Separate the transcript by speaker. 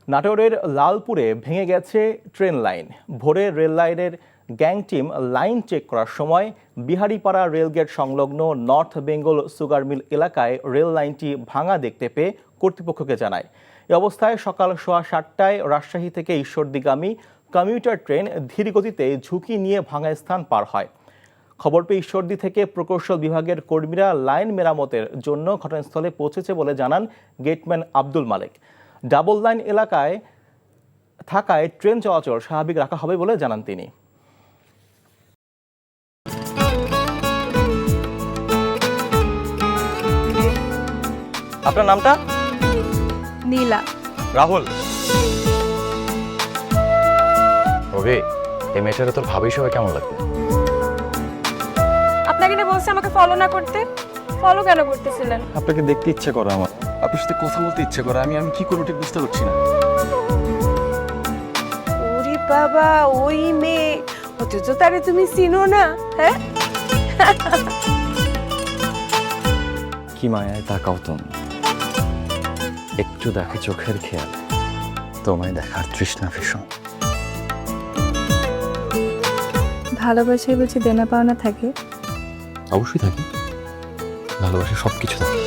Speaker 1: নাটোরের লালপুরে ভেঙে গেছে ট্রেন লাইন। ভোরে রেল লাইনের গ্যাং টিম লাইন চেক করার সময় বিহারীপাড়া রেলগেট সংলগ্ন নর্থ বেঙ্গল সুগার মিল এলাকায় রেল লাইনটি ভাঙা দেখতে পেয়ে কর্তৃপক্ষকে জানায়। এ অবস্থায় সকাল 7:15টায় রাজশাহী থেকে ঈশ্বরদীগামী কমিউটার ট্রেন ধীর গতিতে ঝুঁকি নিয়ে ভাঙা স্থান পার হয়। খবর পেয়ে ঈশ্বরদী থেকে প্রকৌশল বিভাগের কর্মীরা লাইন মেরামতের জন্য ঘটনাস্থলে পৌঁছেছে বলে জানান গেটম্যান আব্দুল মালেক। ডাবল লাইন এলাকায় থাকায় ট্রেন চলাচল স্বাভাবিক রাখা হবে বলে জানান তিনি। আপনার নামটা?
Speaker 2: নীলা।
Speaker 3: রাহুল। ওকে, এই মেয়েটারে তোর ভাবি সবাই কেমন লাগবে?
Speaker 2: আপনাকে না বলছে আমাকে ফলো না করতে? ফলো কেন করতেছিলেন?
Speaker 4: আপনাকে দেখতে ইচ্ছে করে আমার, আপনার সাথে কথা বলতে ইচ্ছে করে। আমি কি করবো ঠিক বুঝতে পারছি না।
Speaker 5: ওরে বাবা, ওই মেয়ে, অথচ তারে তুমি চিনো না? হ্যাঁ,
Speaker 4: কি মায়ায় তাকাও তুমি, একটু দেখো চোখের খেয়াল, তোমায় দেখার তৃষ্ণা ভীষণ।
Speaker 2: ভালোবাসায় বুঝি দেনা পাওনা থাকে?
Speaker 4: অবশ্যই থাকি, ভালোবাসা সবকিছু থাকে।